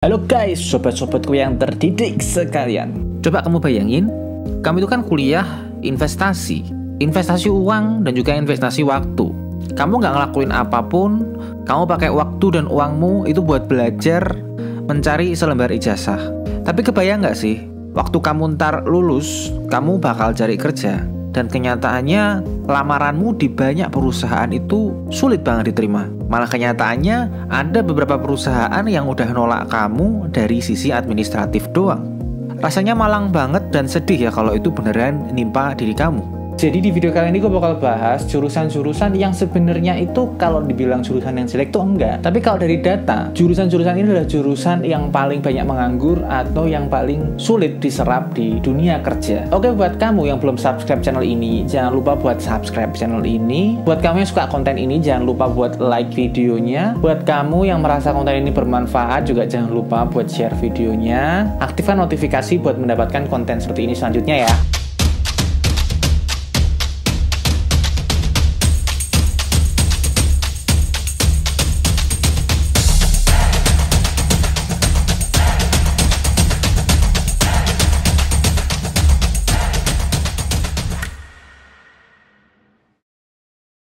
Halo guys, sobat-sobatku yang terdidik sekalian. Coba kamu bayangin, kamu itu kan kuliah investasi uang dan juga investasi waktu. Kamu nggak ngelakuin apapun, kamu pakai waktu dan uangmu itu buat belajar, mencari selembar ijazah. Tapi kebayang nggak sih, waktu kamu ntar lulus, kamu bakal cari kerja. Dan kenyataannya lamaranmu di banyak perusahaan itu sulit banget diterima. Malah kenyataannya ada beberapa perusahaan yang udah nolak kamu dari sisi administratif doang. Rasanya malang banget dan sedih ya kalau itu beneran nimpa diri kamu. Jadi di video kali ini gue bakal bahas jurusan-jurusan yang sebenarnya itu kalau dibilang jurusan yang jelek tuh enggak. Tapi kalau dari data, jurusan-jurusan ini adalah jurusan yang paling banyak menganggur atau yang paling sulit diserap di dunia kerja. Oke, buat kamu yang belum subscribe channel ini, jangan lupa buat subscribe channel ini. Buat kamu yang suka konten ini, jangan lupa buat like videonya. Buat kamu yang merasa konten ini bermanfaat, juga jangan lupa buat share videonya. Aktifkan notifikasi buat mendapatkan konten seperti ini selanjutnya ya.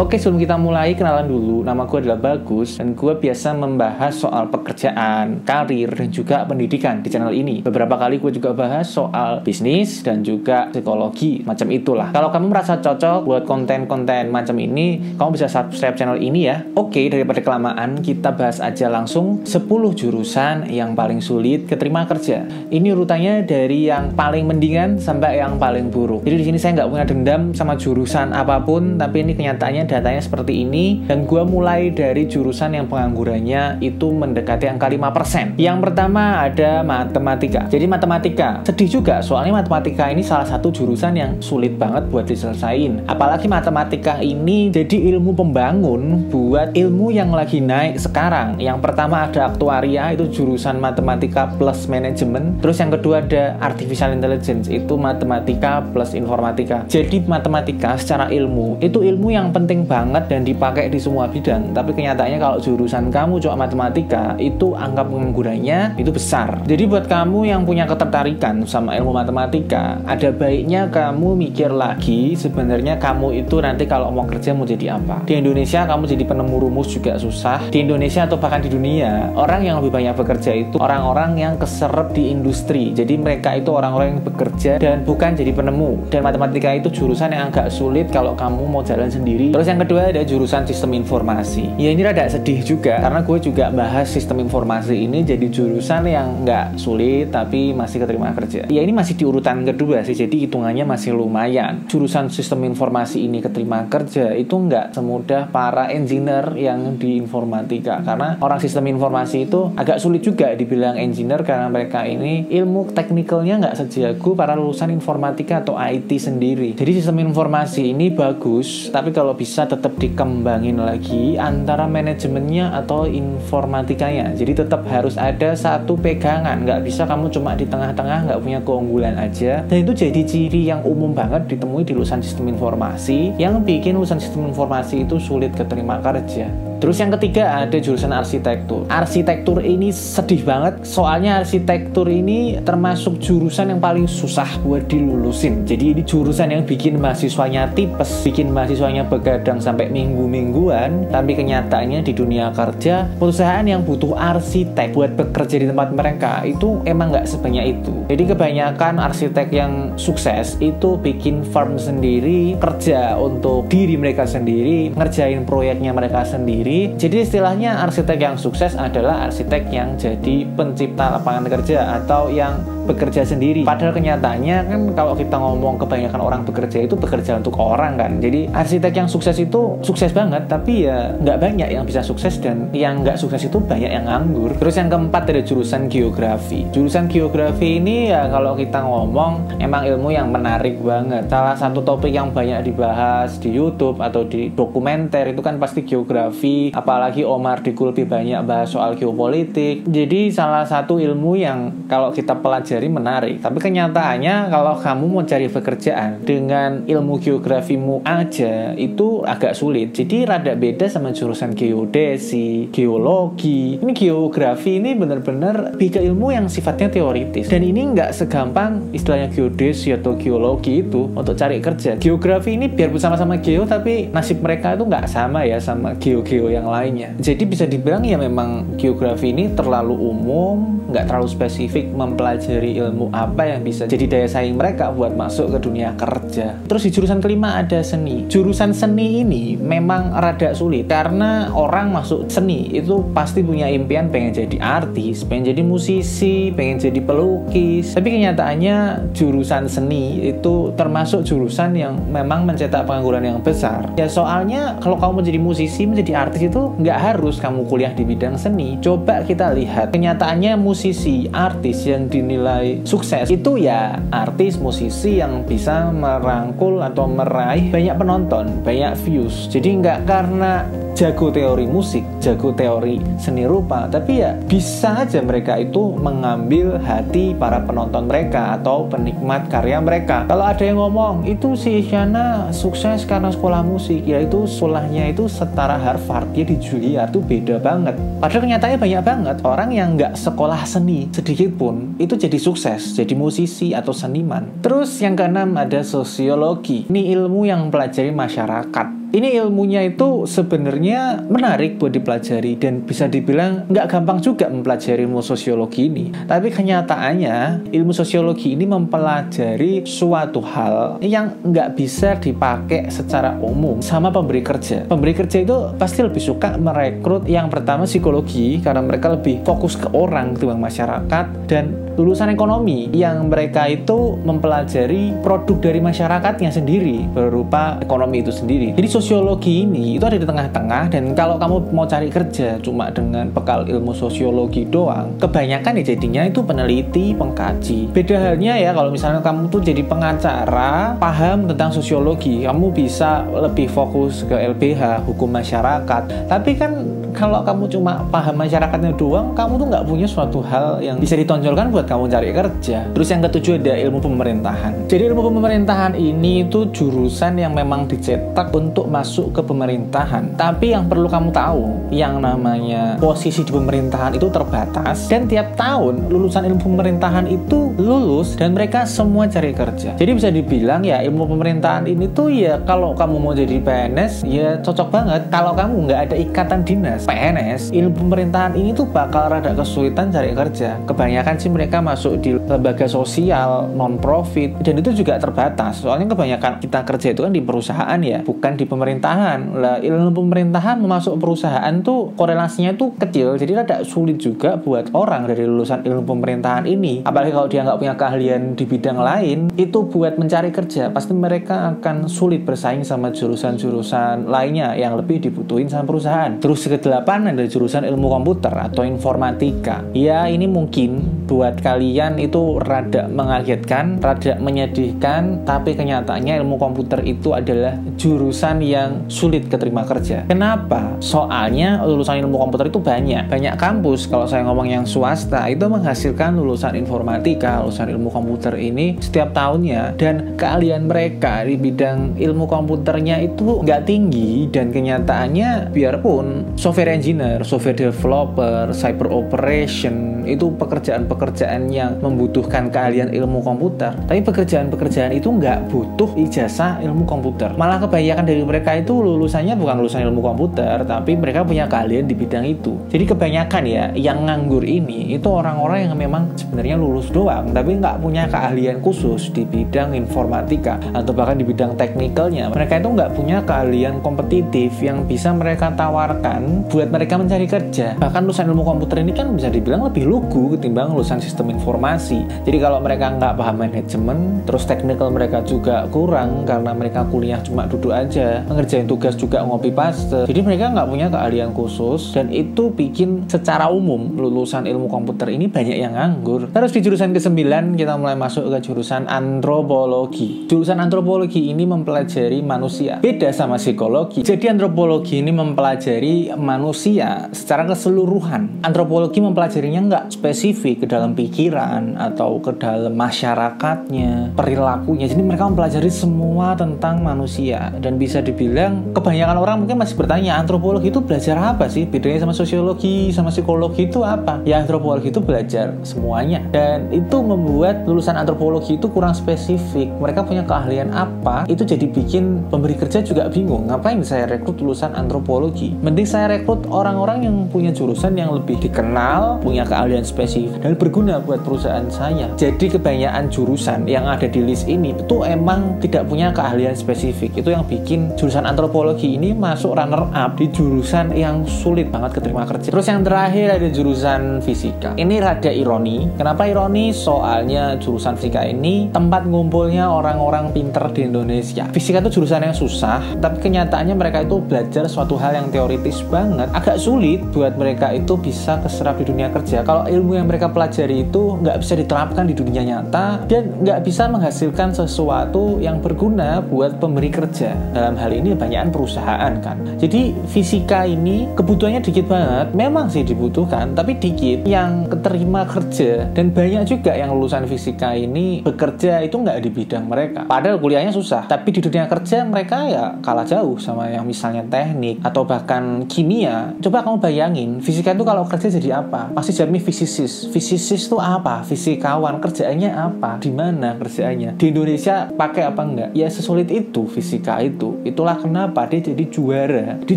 Oke, sebelum kita mulai, kenalan dulu. Nama gue adalah Bagus, dan gue biasa membahas soal pekerjaan, karir, dan juga pendidikan di channel ini. Beberapa kali gue juga bahas soal bisnis dan juga psikologi, macam itulah. Kalau kamu merasa cocok buat konten-konten macam ini, kamu bisa subscribe channel ini ya. Oke, daripada kelamaan, kita bahas aja langsung 10 jurusan yang paling sulit keterima kerja. Ini urutannya dari yang paling mendingan sampai yang paling buruk. Jadi di sini saya nggak punya dendam sama jurusan apapun, tapi ini kenyataannya datanya seperti ini, dan gue mulai dari jurusan yang penganggurannya itu mendekati angka 5%. Yang pertama ada matematika. Jadi matematika sedih juga, soalnya matematika ini salah satu jurusan yang sulit banget buat diselesain. Apalagi matematika ini jadi ilmu pembangun buat ilmu yang lagi naik sekarang. Yang pertama ada aktuaria, itu jurusan matematika plus manajemen. Terus yang kedua ada artificial intelligence, itu matematika plus informatika. Jadi matematika secara ilmu itu ilmu yang penting banget dan dipakai di semua bidang. Tapi kenyataannya kalau jurusan kamu cuma matematika, itu angka penganggurannya itu besar. Jadi buat kamu yang punya ketertarikan sama ilmu matematika, ada baiknya kamu mikir lagi sebenarnya kamu itu nanti kalau mau kerja mau jadi apa. Di Indonesia kamu jadi penemu rumus juga susah. Di Indonesia atau bahkan di dunia, orang yang lebih banyak bekerja itu orang-orang yang keserap di industri. Jadi mereka itu orang-orang yang bekerja dan bukan jadi penemu. Dan matematika itu jurusan yang agak sulit kalau kamu mau jalan sendiri. Terus yang kedua ada jurusan sistem informasi. Ya ini rada sedih juga, karena gue juga bahas sistem informasi ini jadi jurusan yang nggak sulit tapi masih keterima kerja. Ya ini masih di urutan kedua sih, jadi hitungannya masih lumayan. Jurusan sistem informasi ini keterima kerja itu nggak semudah para engineer yang di informatika, karena orang sistem informasi itu agak sulit juga dibilang engineer karena mereka ini ilmu teknikalnya nggak sejago para lulusan informatika atau IT sendiri. Jadi sistem informasi ini bagus, tapi kalau bisa tetap dikembangin lagi antara manajemennya atau informatikanya. Jadi tetap harus ada satu pegangan, nggak bisa kamu cuma di tengah-tengah nggak punya keunggulan aja. Dan itu jadi ciri yang umum banget ditemui di lulusan sistem informasi, yang bikin lulusan sistem informasi itu sulit keterima kerja. Terus yang ketiga ada jurusan arsitektur. Arsitektur ini sedih banget, soalnya arsitektur ini termasuk jurusan yang paling susah buat dilulusin. Jadi ini jurusan yang bikin mahasiswanya tipes, bikin mahasiswanya begadang sampai minggu-mingguan. Tapi kenyataannya di dunia kerja, perusahaan yang butuh arsitek buat bekerja di tempat mereka itu emang nggak sebanyak itu. Jadi kebanyakan arsitek yang sukses itu bikin firm sendiri, kerja untuk diri mereka sendiri, ngerjain proyeknya mereka sendiri. Jadi istilahnya arsitek yang sukses adalah arsitek yang jadi pencipta lapangan kerja atau yang bekerja sendiri. Padahal kenyataannya kan kalau kita ngomong kebanyakan orang bekerja itu bekerja untuk orang kan. Jadi arsitek yang sukses itu sukses banget, tapi ya nggak banyak yang bisa sukses, dan yang nggak sukses itu banyak yang nganggur. Terus yang keempat ada jurusan geografi. Jurusan geografi ini ya kalau kita ngomong emang ilmu yang menarik banget. Salah satu topik yang banyak dibahas di YouTube atau di dokumenter itu kan pasti geografi. Apalagi Omar di Kulpi banyak bahas soal geopolitik. Jadi salah satu ilmu yang kalau kita pelajari pelajari menarik. Tapi kenyataannya kalau kamu mau cari pekerjaan dengan ilmu geografimu aja itu agak sulit. Jadi rada beda sama jurusan geodesi, geologi. Ini geografi ini benar-benar lebih ke ilmu yang sifatnya teoritis. Dan ini nggak segampang istilahnya geodesi atau geologi itu untuk cari kerja. Geografi ini biar sama-sama geo tapi nasib mereka itu nggak sama ya sama geo-geo yang lainnya. Jadi bisa dibilang ya memang geografi ini terlalu umum, nggak terlalu spesifik mempelajari ilmu apa yang bisa jadi daya saing mereka buat masuk ke dunia kerja. Terus di jurusan kelima ada seni. Jurusan seni ini memang rada sulit karena orang masuk seni itu pasti punya impian pengen jadi artis, pengen jadi musisi, pengen jadi pelukis. Tapi kenyataannya jurusan seni itu termasuk jurusan yang memang mencetak pengangguran yang besar. Ya soalnya kalau kamu menjadi musisi, menjadi artis itu nggak harus kamu kuliah di bidang seni. Coba kita lihat kenyataannya musisi, artis yang dinilai sukses itu ya artis, musisi yang bisa merangkul atau meraih banyak penonton, banyak views. Jadi nggak karena jago teori musik, jago teori seni rupa, tapi ya bisa aja mereka itu mengambil hati para penonton mereka atau penikmat karya mereka. Kalau ada yang ngomong itu si Isyana sukses karena sekolah musik, ya itu sekolahnya itu setara Harvard, dia di Juilliard, itu beda banget. Padahal kenyataannya banyak banget orang yang nggak sekolah seni sedikit pun itu jadi sukses, jadi musisi atau seniman. Terus yang keenam ada sosiologi. Ini ilmu yang mempelajari masyarakat. Ini ilmunya itu sebenarnya menarik buat dipelajari dan bisa dibilang nggak gampang juga mempelajari ilmu sosiologi ini. Tapi kenyataannya ilmu sosiologi ini mempelajari suatu hal yang nggak bisa dipakai secara umum sama pemberi kerja. Pemberi kerja itu pasti lebih suka merekrut yang pertama psikologi karena mereka lebih fokus ke orang ketimbang masyarakat, dan lulusan ekonomi yang mereka itu mempelajari produk dari masyarakatnya sendiri berupa ekonomi itu sendiri. Jadi sosiologi ini itu ada di tengah-tengah, dan kalau kamu mau cari kerja cuma dengan bekal ilmu sosiologi doang, kebanyakan ya jadinya itu peneliti, pengkaji. Beda halnya ya kalau misalnya kamu tuh jadi pengacara, paham tentang sosiologi, kamu bisa lebih fokus ke LBH, hukum masyarakat. Tapi kan kalau kamu cuma paham masyarakatnya doang, kamu tuh nggak punya suatu hal yang bisa ditonjolkan buat kamu cari kerja. Terus yang ketujuh ada ilmu pemerintahan. Jadi ilmu pemerintahan ini itu jurusan yang memang dicetak untuk masuk ke pemerintahan. Tapi yang perlu kamu tahu, yang namanya posisi di pemerintahan itu terbatas, dan tiap tahun lulusan ilmu pemerintahan itu lulus dan mereka semua cari kerja. Jadi bisa dibilang ya ilmu pemerintahan ini tuh ya kalau kamu mau jadi PNS ya cocok banget. Kalau kamu nggak ada ikatan dinas PNS, ilmu pemerintahan ini tuh bakal rada kesulitan cari kerja. Kebanyakan sih mereka masuk di lembaga sosial, non-profit, dan itu juga terbatas. Soalnya kebanyakan kita kerja itu kan di perusahaan ya, bukan di pemerintahan. Lah ilmu pemerintahan masuk perusahaan tuh korelasinya tuh kecil, jadi rada sulit juga buat orang dari lulusan ilmu pemerintahan ini. Apalagi kalau dia nggak punya keahlian di bidang lain, itu buat mencari kerja pasti mereka akan sulit bersaing sama jurusan-jurusan lainnya yang lebih dibutuhin sama perusahaan. Terus kedelapan ada jurusan ilmu komputer atau informatika. Ya ini mungkin buat kalian itu rada mengagetkan, rada menyedihkan, tapi kenyataannya ilmu komputer itu adalah jurusan yang sulit keterima kerja. Kenapa? Soalnya lulusan ilmu komputer itu banyak kampus. Kalau saya ngomong yang swasta itu menghasilkan lulusan informatika, lulusan ilmu komputer ini setiap tahunnya, dan keahlian mereka di bidang ilmu komputernya itu nggak tinggi, dan kenyataannya biarpun software engineer, software developer, cyber operation itu pekerjaan-pekerjaan yang membutuhkan keahlian ilmu komputer, tapi pekerjaan-pekerjaan itu nggak butuh ijazah ilmu komputer. Malah kebanyakan dari mereka itu lulusannya bukan lulusan ilmu komputer, tapi mereka punya keahlian di bidang itu. Jadi kebanyakan ya yang nganggur ini itu orang-orang yang memang sebenarnya lulus doang, tapi nggak punya keahlian khusus di bidang informatika atau bahkan di bidang teknikalnya. Mereka itu nggak punya keahlian kompetitif yang bisa mereka tawarkan buat mereka mencari kerja. Bahkan lulusan ilmu komputer ini kan bisa dibilang lebih lugu ketimbang lulusan sistem informasi. Jadi kalau mereka nggak paham manajemen, terus teknikal mereka juga kurang karena mereka kuliah cuma duduk aja, ngerjain tugas juga ngopi paste. Jadi mereka nggak punya keahlian khusus, dan itu bikin secara umum lulusan ilmu komputer ini banyak yang nganggur. Terus di jurusan ke-9 kita mulai masuk ke jurusan antropologi. Jurusan antropologi ini mempelajari manusia. Beda sama psikologi. Jadi antropologi ini mempelajari manusia secara keseluruhan. Antropologi mempelajarinya nggak spesifik ke dalam pikiran atau ke dalam masyarakatnya, perilakunya. Jadi mereka mempelajari semua tentang manusia. Dan bisa dibilang kebanyakan orang mungkin masih bertanya, antropologi itu belajar apa sih? Bedanya sama sosiologi, sama psikologi itu apa? Ya antropologi itu belajar semuanya. Dan itu membuat lulusan antropologi itu kurang spesifik. Mereka punya keahlian apa? Itu jadi bikin pemberi kerja juga bingung. Ngapain saya rekrut lulusan antropologi? Mending saya rekrut orang-orang yang punya jurusan yang lebih dikenal, punya keahlian spesifik, dan berguna buat perusahaan saya. Jadi kebanyakan jurusan yang ada di list ini itu emang tidak punya keahlian spesifik. Itu yang bikin jurusan antropologi ini masuk runner up di jurusan yang sulit banget keterima kerja. Terus yang terakhir ada jurusan fisika. Ini rada ironi. Kenapa ironi? Soalnya jurusan fisika ini tempat ngumpulnya orang-orang pinter di Indonesia. Fisika itu jurusan yang susah, tapi kenyataannya mereka itu belajar suatu hal yang teoritis banget. Agak sulit buat mereka itu bisa keserap di dunia kerja kalau ilmu yang mereka pelajari itu nggak bisa diterapkan di dunia nyata dan nggak bisa menghasilkan sesuatu yang berguna buat pemberi kerja. Dalam hal ini banyakan perusahaan kan. Jadi fisika ini kebutuhannya dikit banget. Memang sih dibutuhkan, tapi dikit yang keterima kerja. Dan banyak juga yang lulusan fisika ini bekerja itu nggak di bidang mereka. Padahal kuliahnya susah, tapi di dunia kerja mereka ya kalah jauh sama yang misalnya teknik atau bahkan kimia. Coba kamu bayangin, fisika itu kalau kerja jadi apa? Pasti jawabnya fisikis. Fisikis itu apa? Fisikawan. Kerjaannya apa? Di mana kerjaannya? Di Indonesia pakai apa enggak? Ya sesulit itu fisika itu. Itulah kenapa dia jadi juara di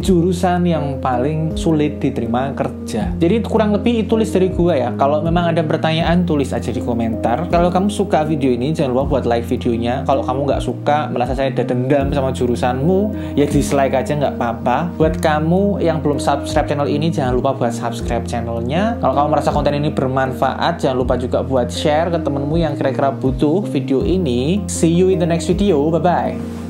jurusan yang paling sulit diterima kerja. Jadi kurang lebih itu list dari gua ya. Kalau memang ada pertanyaan tulis aja di komentar. Kalau kamu suka video ini jangan lupa buat like videonya. Kalau kamu nggak suka, merasa saya ada dendam sama jurusanmu, ya dislike aja nggak apa-apa. Buat kamu yang belum subscribe channel ini, jangan lupa buat subscribe channelnya. Kalau kamu merasa konten ini bermanfaat, jangan lupa juga buat share ke temenmu yang kira-kira butuh video ini. See you in the next video. Bye-bye.